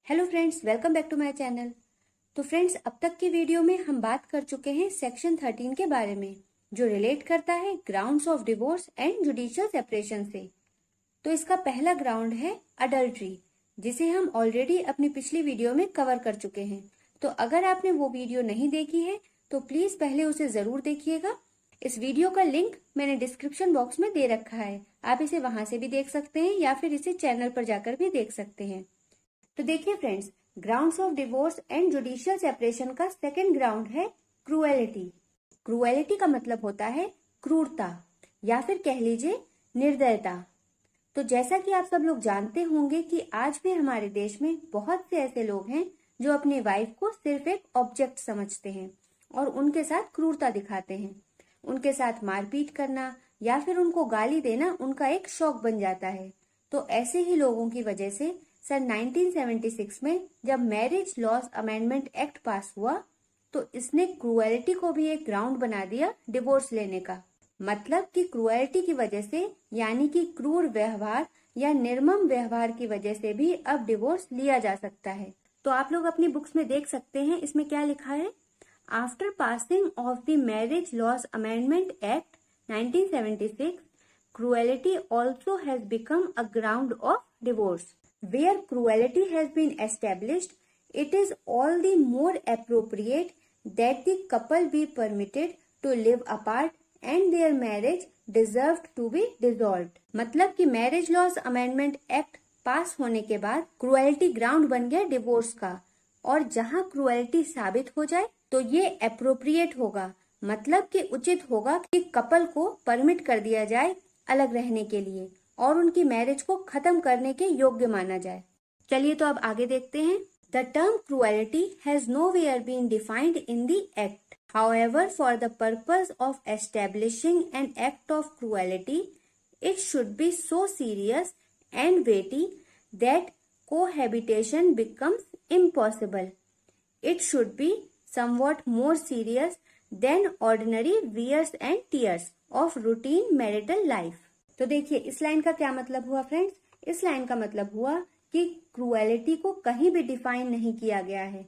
Hello friends, welcome back to my channel. तो friends, अब तक की वीडियो में हम बात कर चुके हैं सेक्शन 13 के बारे में, जो रिलेट करता है grounds of divorce and judicial separation से। तो इसका पहला ग्राउंड है अडल्ट्री, जिसे हम ऑलरेडी अपनी पिछली वीडियो में कवर कर चुके हैं। तो अगर आपने वो वीडियो नहीं देखी है तो प्लीज पहले उसे जरूर देखिएगा। इस वीडियो का लिंक मैंने डिस्क्रिप्शन बॉक्स में दे रखा है, आप इसे वहां से भी देख सकते हैं या फिर इसे चैनल पर जाकर भी देख सकते हैं। तो देखिए friends, grounds of divorce and judicial separation का सेकंड ग्राउंड है क्रूएलिटी। क्रूएलिटी का मतलब होता है क्रूरता या फिर कह लीजिए निर्दयता। तो जैसा कि आप सब लोग जानते होंगे कि आज भी हमारे देश में बहुत से ऐसे लोग हैं जो अपनी वाइफ को सिर्फ एक ऑब्जेक्ट समझते हैं और उनके साथ क्रूरता दिखाते हैं। उनके साथ मारपीट करना या फिर उनको गाली देना उनका एक शौक बन जाता है। तो ऐसे ही लोगों की वजह से सन 1976 में जब marriage laws amendment act pass हुआ तो इसने क्रूएलिटी को भी एक ग्राउंड बना दिया डिवोर्स लेने का। मतलब कि क्रूएलिटी की वजह से, यानी कि क्रूर व्यवहार या निर्मम व्यवहार की वजह से भी अब डिवोर्स लिया जा सकता है। तो आप लोग अपनी बुक्स में देख सकते हैं, इसमें क्या लिखा है। After passing of the marriage laws amendment act 1976, cruelty also has become a ground of divorce. Where cruelty has been established, it is all the more appropriate that the couple be permitted to live apart and their marriage deserved to be dissolved. मतलब कि marriage laws amendment act pass होने के बाद cruelty ground बन गया divorce का, और जहां क्रूएलिटी साबित हो जाए तो ये एप्रोप्रिएट होगा, मतलब कि उचित होगा कि कपल को परमिट कर दिया जाए अलग रहने के लिए और उनकी मैरिज को खत्म करने के योग्य माना जाए। चलिए तो अब आगे देखते हैं। The term cruelty has nowhere been defined in the act. However, for the purpose of establishing an act of cruelty, it should be so serious and weighty that cohabitation becomes impossible. It should be somewhat more serious than ordinary wears and tears of routine marital life. तो देखिए इस line का क्या मतलब हुआ friends. इस line का मतलब हुआ कि क्रूएलिटी को कहीं भी डिफाइन नहीं किया गया है,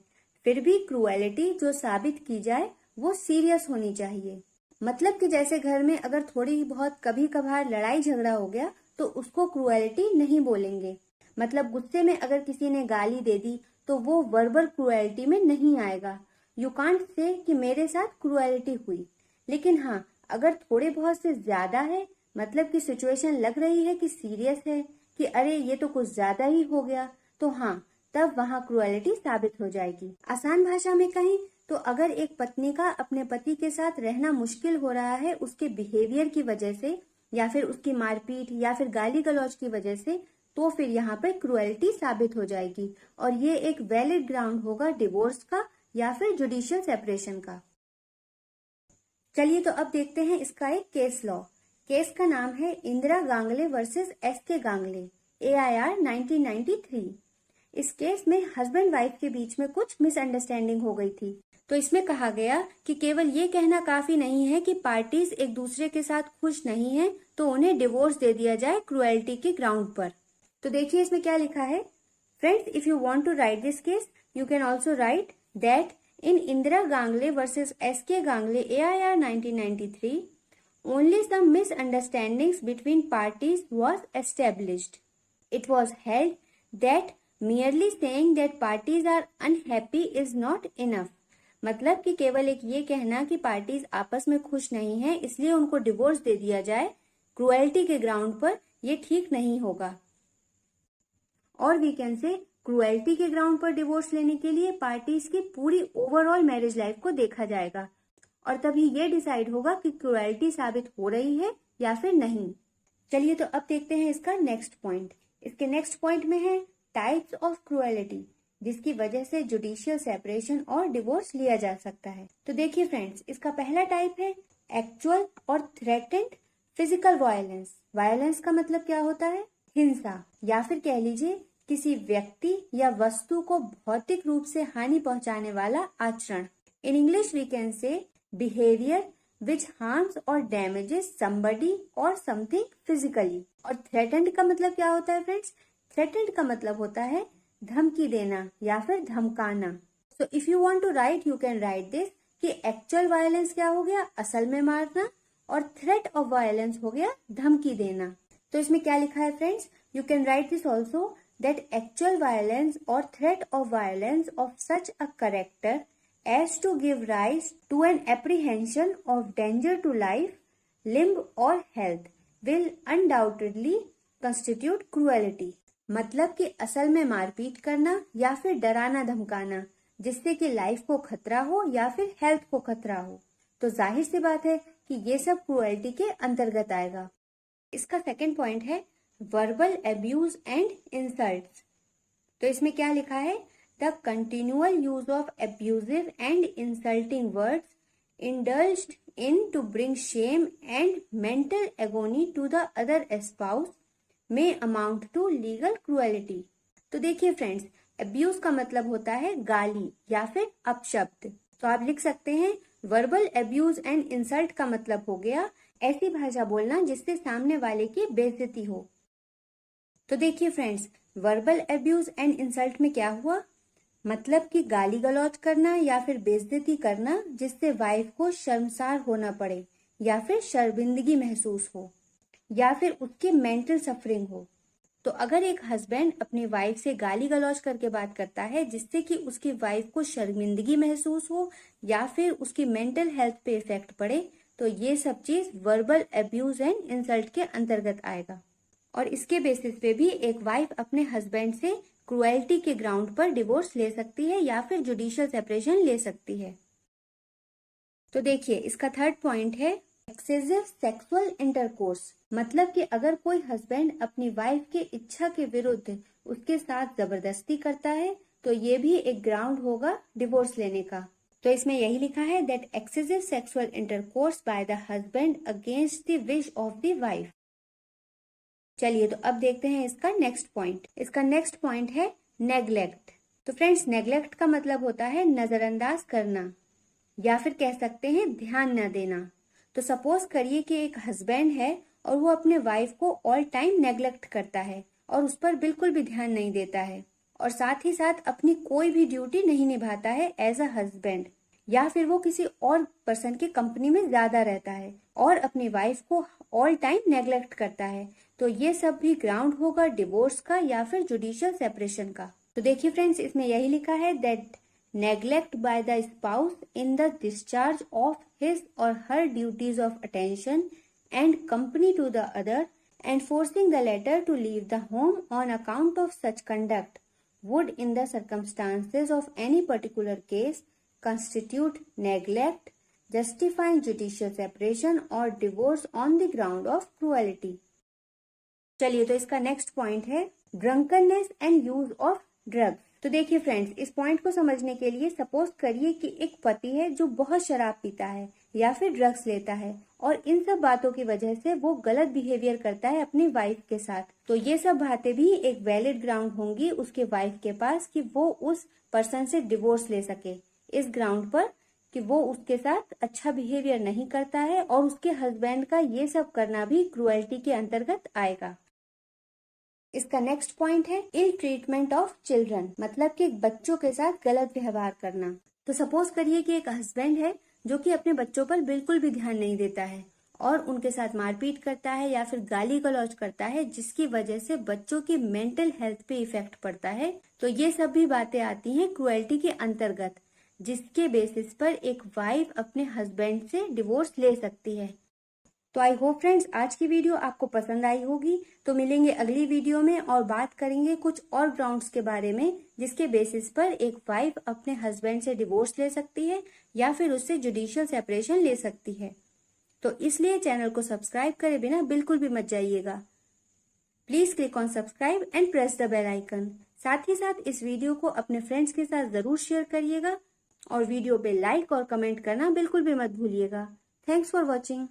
फिर भी क्रूएलिटी जो साबित की जाए वो सीरियस होनी चाहिए। मतलब कि जैसे घर में अगर थोड़ी बहुत कभी कभार लड़ाई झगड़ा हो गया तो उसको क्रूएलिटी नहीं बोलेंगे। मतलब गुस्से में अगर किसी ने गाली दे दी तो वो वर्बल क्रूएलिटी में नहीं आएगा। यू कांट से कि मेरे साथ क्रूएलिटी हुई। लेकिन हाँ, अगर थोड़े बहुत से ज्यादा है, मतलब कि सिचुएशन लग रही है कि सीरियस है, कि अरे ये तो कुछ ज्यादा ही हो गया, तो हाँ, तब वहाँ क्रूएलिटी साबित हो जाएगी। आसान भाषा में कहें तो अगर एक पत्नी का अपने पति के साथ रहना मुश्किल हो रहा है उसके बिहेवियर की वजह से या फिर उसकी मारपीट या फिर गाली गलौज की वजह से, तो फिर यहाँ पे क्रूएलिटी साबित हो जाएगी और ये एक वैलिड ग्राउंड होगा डिवोर्स का या फिर जुडिशियल सेपरेशन का। चलिए तो अब देखते हैं इसका एक केस लॉ। केस का नाम है इंदिरा गांगले वर्सेस एसके गांगले, AIR 1993। इस केस में हस्बैंड वाइफ के बीच में कुछ मिसअंडरस्टैंडिंग हो गई थी। तो इसमें कहा गया कि केवल ये कहना काफी नहीं है कि पार्टीज एक दूसरे के साथ खुश नहीं है तो उन्हें डिवोर्स दे दिया जाए क्रूएलिटी के ग्राउंड पर। तो देखिए इसमें क्या लिखा है। Friends, if you want to write this case, you can also write that in Indira Gangle versus SK Gangle AIR 1993, only some misunderstandings between parties was established. It was held that merely saying that parties are unhappy is not enough. मतलब कि केवल एक ये कहना कि parties आपस में खुश नहीं है इसलिए उनको डिवोर्स दे दिया जाए क्रूएलिटी के ग्राउंड पर, ये ठीक नहीं होगा। और वी कैन से क्रूएलिटी के ग्राउंड पर डिवोर्स लेने के लिए पार्टीज की पूरी ओवरऑल मैरिज लाइफ को देखा जाएगा और तभी ये डिसाइड होगा कि क्रूएलिटी साबित हो रही है या फिर नहीं। चलिए तो अब देखते हैं इसका नेक्स्ट पॉइंट। इसके नेक्स्ट पॉइंट में है टाइप्स ऑफ क्रूएलिटी, जिसकी वजह से जुडिशियल सेपरेशन और डिवोर्स लिया जा सकता है। तो देखिए फ्रेंड्स, इसका पहला टाइप है एक्चुअल और थ्रेटेंड फिजिकल वायलेंस। वायलेंस का मतलब क्या होता है, हिंसा या फिर कह लीजिए किसी व्यक्ति या वस्तु को भौतिक रूप से हानि पहुंचाने वाला आचरण। In English we can say behaviour which harms or damages somebody or something physically. और थ्रेटेंड का मतलब क्या होता है फ्रेंड्स। थ्रेटेंड का मतलब होता है धमकी देना या फिर धमकाना। So if you want to write you can write this कि एक्चुअल वायलेंस क्या हो गया, असल में मारना, और थ्रेट ऑफ वायलेंस हो गया धमकी देना। तो इसमें क्या लिखा है friends, you can write this also that actual violence और threat of violence of such a character as to give rise to an apprehension of danger to life, limb or health will undoubtedly constitute cruelty। मतलब कि असल में मारपीट करना या फिर डराना धमकाना जिससे कि लाइफ को खतरा हो या फिर हेल्थ को खतरा हो, तो जाहिर सी बात है कि ये सब क्रूएल्टी के अंतर्गत आएगा। इसका सेकंड पॉइंट है वर्बल एब्यूज एंड इंसल्ट्स। तो इसमें क्या लिखा है, the continual use of abusive and insulting words indulged in to bring shame and mental agony to the other spouse may amount to legal cruelty। तो देखिए friends, abuse का मतलब होता है गाली या फिर अपशब्द। तो आप लिख सकते हैं वर्बल अब्यूज एंड इंसल्ट का मतलब हो गया ऐसी भाषा बोलना जिससे सामने वाले की बेइज्जती हो। तो देखिए friends, verbal abuse and insult में क्या हुआ, मतलब कि गाली गलौज करना या फिर बेइज्जती करना जिससे वाइफ को शर्मसार होना पड़े या फिर शर्मिंदगी महसूस हो या फिर उसकी मेंटल सफरिंग हो। तो अगर एक हस्बैंड अपनी वाइफ से गाली गलौज करके बात करता है जिससे कि उसकी वाइफ को शर्मिंदगी महसूस हो या फिर उसकी मेंटल हेल्थ पे इफेक्ट पड़े, तो ये सब चीज वर्बल अब्यूज एंड इंसल्ट के अंतर्गत आएगा। और इसके बेसिस पे भी एक वाइफ अपने हस्बैंड से क्रुएल्टी के ग्राउंड पर डिवोर्स ले सकती है या फिर जुडिशियल सेपरेशन ले सकती है। तो देखिए इसका थर्ड पॉइंट है एक्सेसिव सेक्सुअल इंटरकोर्स। मतलब कि अगर कोई हस्बैंड अपनी वाइफ के इच्छा के विरुद्ध उसके साथ जबरदस्ती करता है तो ये भी एक ग्राउंड होगा डिवोर्स लेने का। तो इसमें यही लिखा है that excessive sexual intercourse by the husband against the wish of the wife. चलिए तो अब देखते हैं इसका नेक्स्ट पॉइंट। इसका नेक्स्ट पॉइंट है नेग्लेक्ट। तो फ्रेंड्स, नेग्लेक्ट का मतलब होता है नजरअंदाज करना या फिर कह सकते हैं ध्यान न देना। तो सपोज करिए कि एक हस्बैंड है और वो अपने वाइफ को ऑल टाइम नेग्लेक्ट करता है और उस पर बिल्कुल भी ध्यान नहीं देता है और साथ ही साथ अपनी कोई भी ड्यूटी नहीं निभाता है एज अ हस्बैंड, या फिर वो किसी और पर्सन की कंपनी में ज्यादा रहता है और अपनी वाइफ को ऑल टाइम नेग्लेक्ट करता है, तो ये सब भी ग्राउंड होगा डिवोर्स का या फिर जुडिशियल सेपरेशन का। तो देखिए फ्रेंड्स, इसमें यही लिखा है that neglect by the spouse in the discharge of his और her duties of attention and company to the other and forcing the latter to leave the home on account of such conduct would in the circumstances of any particular case constitute neglect justifying judicial separation or divorce on the ground of cruelty। चलिए तो इसका next point है drunkenness and use of drugs. तो देखिए friends, इस point को समझने के लिए सपोज करिए कि एक पति है जो बहुत शराब पीता है या फिर ड्रग्स लेता है और इन सब बातों की वजह से वो गलत बिहेवियर करता है अपनी वाइफ के साथ, तो ये सब बातें भी एक वैलिड ग्राउंड होंगी उसके वाइफ के पास कि वो उस पर्सन से डिवोर्स ले सके, इस ग्राउंड पर कि वो उसके साथ अच्छा बिहेवियर नहीं करता है और उसके हस्बैंड का ये सब करना भी क्रूएल्टी के अंतर्गत आएगा। इसका नेक्स्ट पॉइंट है इल ट्रीटमेंट ऑफ चिल्ड्रन, मतलब कि बच्चों के साथ गलत व्यवहार करना। तो सपोज करिए कि एक हस्बैंड है जो कि अपने बच्चों पर बिल्कुल भी ध्यान नहीं देता है और उनके साथ मारपीट करता है या फिर गाली गलौज करता है जिसकी वजह से बच्चों की मेंटल हेल्थ पे इफेक्ट पड़ता है, तो ये सब भी बातें आती हैं क्रूएल्टी के अंतर्गत, जिसके बेसिस पर एक वाइफ अपने हस्बैंड से डिवोर्स ले सकती है। तो आई होप फ्रेंड्स आज की वीडियो आपको पसंद आई होगी। तो मिलेंगे अगली वीडियो में और बात करेंगे कुछ और ग्राउंड्स के बारे में जिसके बेसिस पर एक वाइफ अपने हस्बैंड से डिवोर्स ले सकती है या फिर उससे जुडिशियल सेपरेशन ले सकती है। तो इसलिए चैनल को सब्सक्राइब करे बिना बिल्कुल भी मत जाइएगा। Please click on subscribe and press the bell icon. साथ ही साथ इस वीडियो को अपने फ्रेंड्स के साथ जरूर शेयर करिएगा और वीडियो पे लाइक और कमेंट करना बिल्कुल भी मत भूलिएगा। Thanks for watching.